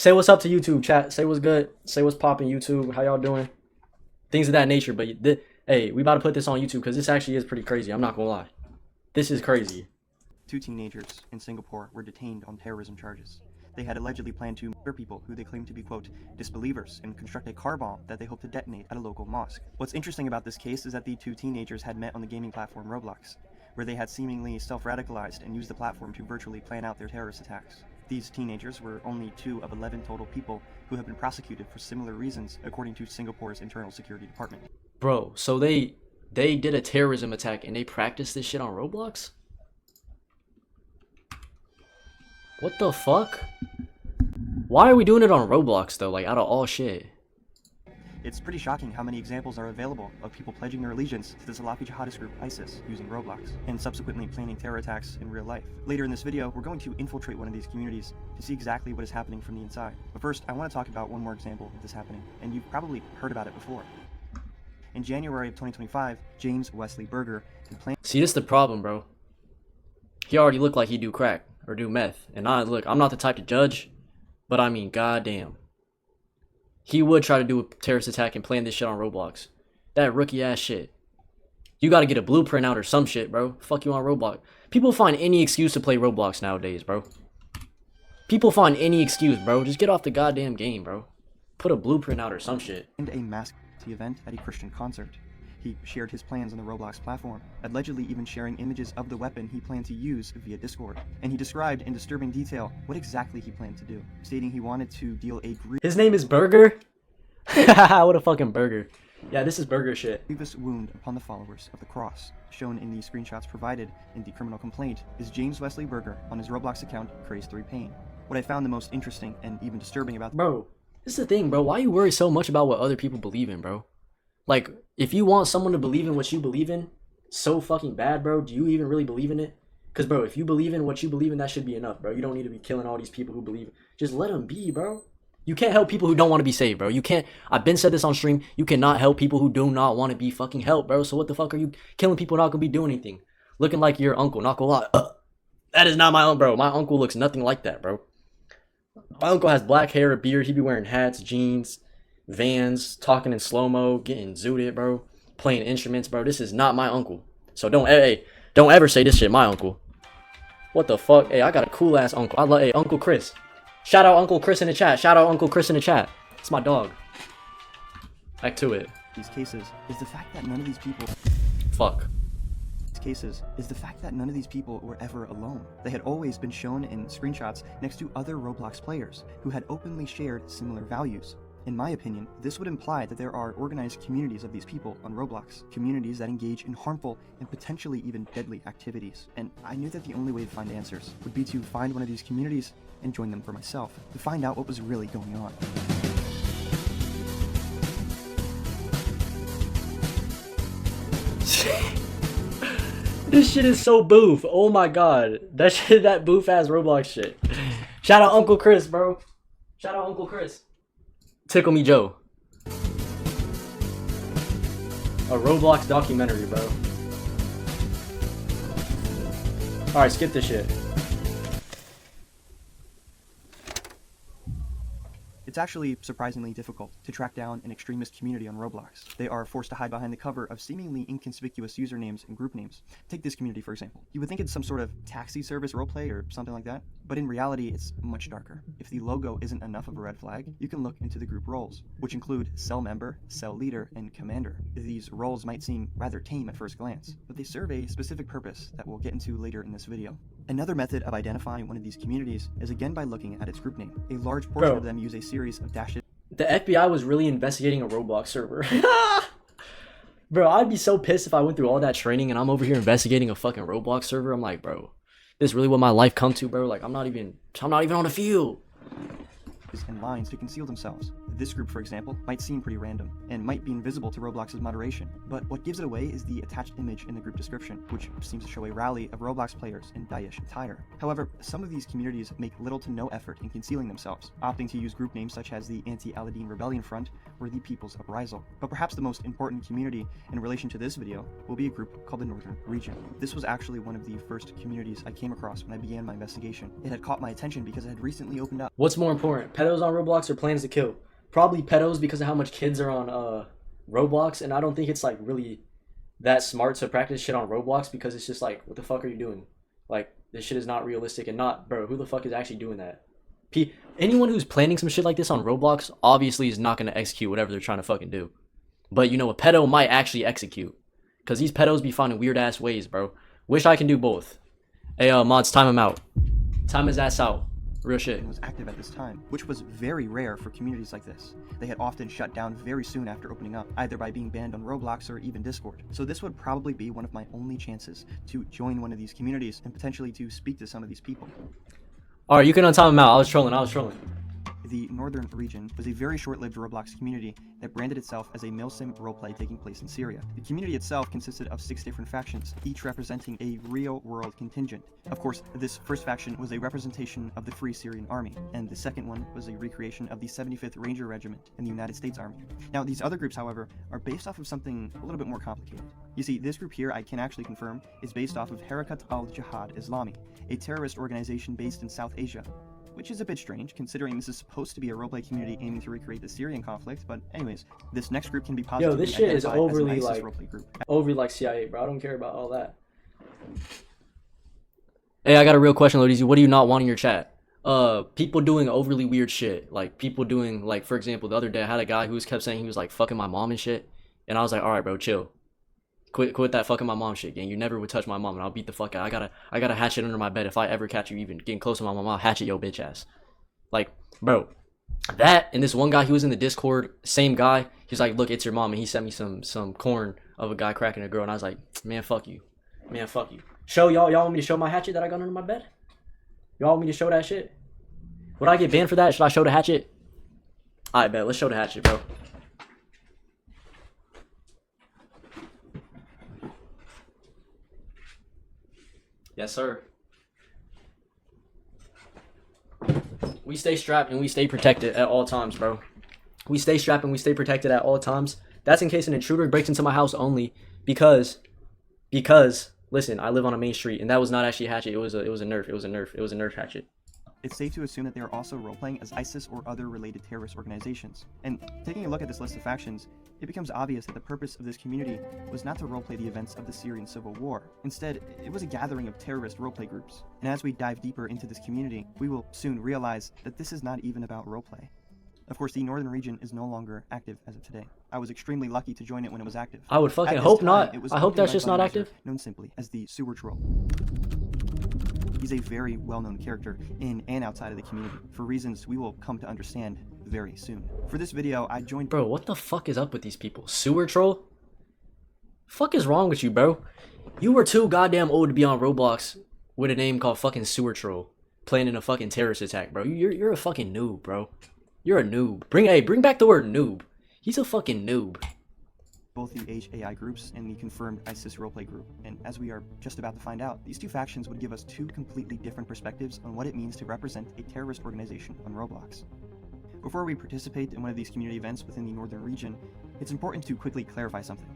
Say what's up to YouTube, chat. Say what's good. Say what's popping, YouTube. How y'all doing? Things of that nature. But hey, we about to put this on YouTube because this actually is pretty crazy. I'm not gonna lie. This is crazy. 2 teenagers in Singapore were detained on terrorism charges. They had allegedly planned to murder people who they claimed to be, quote, disbelievers and construct a car bomb that they hoped to detonate at a local mosque. What's interesting about this case is that the 2 teenagers had met on the gaming platform Roblox, where they had seemingly self-radicalized and used the platform to virtually plan out their terrorist attacks. These teenagers were only 2 of 11 total people who have been prosecuted for similar reasons, according to Singapore's Internal Security Department. Bro, so they did a terrorism attack and they practiced this shit on Roblox? What the fuck? Why are we doing it on Roblox though, like out of all shit? It's pretty shocking how many examples are available of people pledging their allegiance to the Salafi jihadist group ISIS using Roblox, and subsequently planning terror attacks in real life. Later in this video, we're going to infiltrate one of these communities to see exactly what is happening from the inside. But first, I want to talk about one more example of this happening, and you've probably heard about it before. In January of 2025, James Wesley Berger had planned— See, this is the problem, bro. He already looked like he do crack or do meth, and look, I'm not the type to judge, but I mean, goddamn. He would try to do a terrorist attack and plan this shit on Roblox. That rookie ass shit. You gotta get a blueprint out or some shit, bro. Fuck you on Roblox. People find any excuse to play Roblox nowadays, bro. People find any excuse, bro. Just get off the goddamn game, bro. Put a blueprint out or some shit. a mask event at a Christian concert. He shared his plans on the Roblox platform, allegedly even sharing images of the weapon he planned to use via Discord. And he described in disturbing detail what exactly he planned to do, stating he wanted to deal a His name is Burger? What a fucking burger. Yeah, this is burger shit. grievous wound upon the followers of the cross. Shown in the screenshots provided in the criminal complaint is James Wesley Berger on his Roblox account, Craze3Pain. What I found the most interesting and even disturbing about— Bro, this is the thing, bro. Why you worry so much about what other people believe in, bro? Like, if you want someone to believe in what you believe in so fucking bad, bro, do you even really believe in it? Because, bro, if you believe in what you believe in, that should be enough, bro. You don't need to be killing all these people who believe. Just let them be, bro. You can't help people who don't want to be saved, bro. You can't. I've been said this on stream. You cannot help people who do not want to be fucking helped, bro. So what the fuck are you killing people not gonna be doing anything? Looking like your uncle, not gonna lie. That is not my uncle, bro. My uncle looks nothing like that, bro. My uncle has black hair, a beard. He be wearing hats, jeans, Vans, talking in slow-mo, getting zooted, bro. Playing instruments, bro. This is not my uncle. So don't ever say this shit my uncle. What the fuck? Hey, I got a cool ass uncle. I love, hey, Uncle Chris. Shout out Uncle Chris in the chat. Shout out Uncle Chris in the chat. It's my dog. Back to it. these cases is the fact that none of these people— Fuck. cases is the fact that none of these people were ever alone. They had always been shown in screenshots next to other Roblox players who had openly shared similar values. In my opinion, this would imply that there are organized communities of these people on Roblox, communities that engage in harmful and potentially even deadly activities. And I knew that the only way to find answers would be to find one of these communities and join them for myself, to find out what was really going on. This shit is so boof. Oh my god. That shit, that boof ass Roblox shit. Shout out Uncle Chris, bro. Shout out Uncle Chris. Tickle Me Joe. A Roblox documentary, bro. Alright, skip this shit. It's actually surprisingly difficult to track down an extremist community on Roblox. They are forced to hide behind the cover of seemingly inconspicuous usernames and group names. Take this community for example. You would think it's some sort of taxi service roleplay or something like that, but in reality it's much darker. If the logo isn't enough of a red flag, you can look into the group roles, which include cell member, cell leader, and commander. These roles might seem rather tame at first glance, but they serve a specific purpose that we'll get into later in this video. Another method of identifying one of these communities is again by looking at its group name. A large portion of them use a series of dashes. The FBI was really investigating a Roblox server. Bro, I'd be so pissed if I went through all that training and I'm over here investigating a fucking Roblox server. I'm like, bro, this is really what my life come to, bro. Like, I'm not even on the field. And lines to conceal themselves. This group, for example, might seem pretty random, and might be invisible to Roblox's moderation, but what gives it away is the attached image in the group description, which seems to show a rally of Roblox players in Daesh attire. However, some of these communities make little to no effort in concealing themselves, opting to use group names such as the Anti-Aladdin Rebellion Front or the People's Uprisal. But perhaps the most important community in relation to this video will be a group called the Northern Region. This was actually one of the first communities I came across when I began my investigation. It had caught my attention because it had recently opened up. What's more important, pedos on Roblox or plans to kill? Probably pedos because of how much kids are on Roblox, and I don't think it's like really that smart to practice shit on Roblox because it's just like, what the fuck are you doing? Like, this shit is not realistic and not, bro, who the fuck is actually doing that? Anyone who's planning some shit like this on Roblox obviously is not going to execute whatever they're trying to fucking do. But you know, a pedo might actually execute because these pedos be finding weird ass ways, bro. Wish I can do both. Hey, mods, time him out. Time his ass out. Real shit. Was active at this time, which was very rare for communities like this. They had often shut down very soon after opening up, either by being banned on Roblox or even Discord. So this would probably be one of my only chances to join one of these communities and potentially to speak to some of these people. Alright, you can untime him out. I was trolling. The Northern Region was a very short-lived Roblox community that branded itself as a milsim roleplay taking place in Syria. The community itself consisted of 6 different factions, each representing a real-world contingent. Of course, this first faction was a representation of the Free Syrian Army, and the second one was a recreation of the 75th Ranger Regiment in the United States Army. Now, these other groups, however, are based off of something a little bit more complicated. You see, this group here, I can actually confirm, is based off of Harakat al-Jihad Islami, a terrorist organization based in South Asia. Which is a bit strange, considering this is supposed to be a roleplay community aiming to recreate the Syrian conflict, but anyways, this next group can be positively this shit is overly as an ISIS like roleplay group. Overly like CIA, bro. I don't care about all that. Hey, I got a real question, ladies. What do you not want in your chat? People doing overly weird shit. Like, people doing, like, for example, the other day I had a guy who kept saying he was, like, fucking my mom and shit. And I was like, alright, bro, chill. Quit that fucking my mom shit, gang. You never would touch my mom, and I'll beat the fuck out. I got a hatchet under my bed. If I ever catch you even getting close to my mom, I'll hatchet your bitch ass. Like, bro, that and this one guy, he was in the Discord, same guy. He's like, look, it's your mom, and he sent me some corn of a guy cracking a girl, and I was like, man, fuck you, man, fuck you. Show y'all want me to show my hatchet that I got under my bed? Y'all want me to show that shit? Would I get banned for that? Should I show the hatchet? Alright, bet. Let's show the hatchet, bro. Yes, sir. We stay strapped and we stay protected at all times, bro. We stay strapped and we stay protected at all times. That's in case an intruder breaks into my house only because listen, I live on a main street and that was not actually a hatchet. It was a Nerf hatchet. It's safe to assume that they are also role-playing as ISIS or other related terrorist organizations. And taking a look at this list of factions, it becomes obvious that the purpose of this community was not to roleplay the events of the Syrian civil war. Instead, it was a gathering of terrorist roleplay groups. And as we dive deeper into this community, we will soon realize that this is not even about roleplay. Of course, the Northern Region is no longer active as of today. I was extremely lucky to join it when it was active. I would fucking hope not. I hope that's just not active. Known simply as the Sewer Troll. He's a very well-known character in and outside of the community, for reasons we will come to understand very soon. For this video, I joined... Bro, what the fuck is up with these people? Sewer Troll? Fuck is wrong with you, bro? You were too goddamn old to be on Roblox with a name called fucking Sewer Troll, planning a fucking terrorist attack, bro. You're a fucking noob, bro. You're a noob. Bring back the word noob. He's a fucking noob. Both the HAI groups and the confirmed ISIS roleplay group, and as we are just about to find out, these two factions would give us two completely different perspectives on what it means to represent a terrorist organization on Roblox. Before we participate in one of these community events within the Northern Region, it's important to quickly clarify something.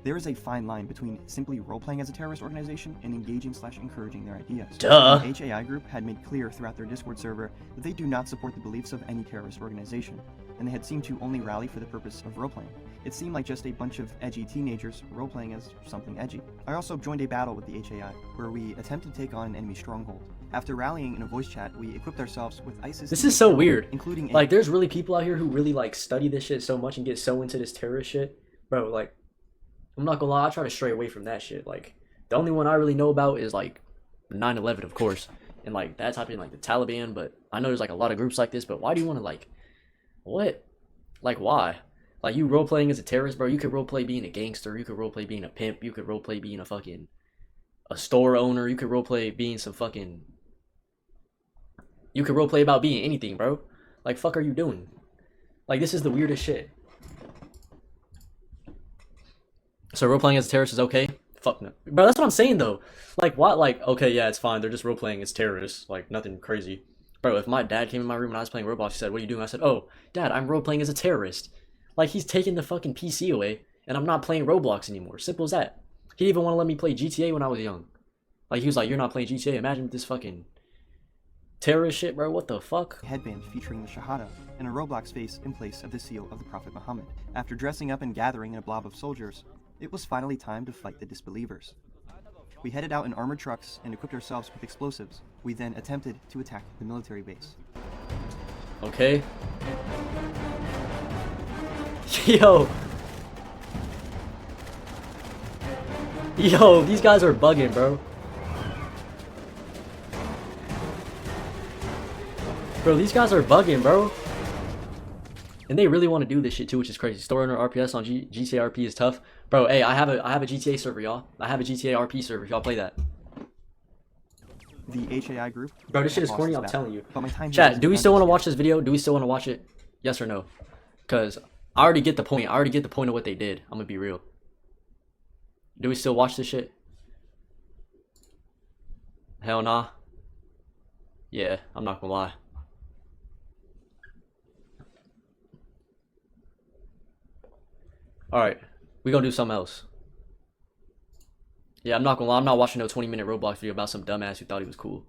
There is a fine line between simply role-playing as a terrorist organization and engaging/encouraging their ideas. Duh. The HAI group had made clear throughout their Discord server that they do not support the beliefs of any terrorist organization, and they had seemed to only rally for the purpose of role-playing. It seemed like just a bunch of edgy teenagers role-playing as something edgy. I also joined a battle with the HAI, where we attempted to take on an enemy stronghold. After rallying in a voice chat, we equipped ourselves with ISIS... This is so weird. Including like, there's really people out here who really, like, study this shit so much and get so into this terrorist shit. Bro, like, I'm not gonna lie, I try to stray away from that shit. Like, the only one I really know about is, like, 9/11, of course. And, like, that's happening, like, the Taliban, but I know there's, like, a lot of groups like this, but why do you want to, like... What? Like, why? Like, you role-playing as a terrorist, bro, you could role-play being a gangster, you could role-play being a pimp, you could role-play being a store owner, you could role-play being some fucking... You could role-play about being anything, bro. Like, fuck are you doing? Like, this is the weirdest shit. So role playing as a terrorist is okay? Fuck no. Bro, that's what I'm saying though. Like, what? Like, okay, yeah, it's fine. They're just role playing as terrorists. Like, nothing crazy. Bro, if my dad came in my room and I was playing Roblox, he said, "What are you doing?" I said, "Oh, Dad, I'm role playing as a terrorist." Like, he's taking the fucking PC away, and I'm not playing Roblox anymore. Simple as that. He didn't even want to let me play GTA when I was young. Like, he was like, "You're not playing GTA. Imagine this fucking terrorist shit, bro. What the fuck?" Headband featuring the Shahada, and a Roblox face in place of the seal of the Prophet Muhammad. After dressing up and gathering in a blob of soldiers, it was finally time to fight the disbelievers. We headed out in armored trucks and equipped ourselves with explosives. We then attempted to attack the military base. Okay. Yo. Yo, these guys are bugging, bro. Bro, these guys are bugging, bro. And they really want to do this shit too, which is crazy. Storing our RPS on GTA RP is tough. Bro, hey, I have a GTA server, y'all. I have a GTA RP server. Y'all play that. The HAI group. Bro, this shit is corny, I'm telling you. But my time Chat, do we still want to watch this video? Do we still want to watch it? Yes or no? Because I already get the point. I already get the point of what they did. I'm going to be real. Do we still watch this shit? Hell nah. Yeah, I'm not going to lie. Alright, we gonna do something else. Yeah, I'm not gonna lie, I'm not watching no 20-minute Roblox video about some dumbass who thought he was cool.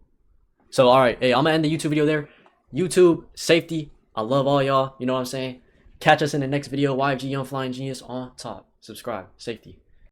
So, alright, hey, I'm gonna end the YouTube video there. YouTube, safety, I love all y'all, you know what I'm saying? Catch us in the next video, YFG Young Flying Genius on top. Subscribe, safety.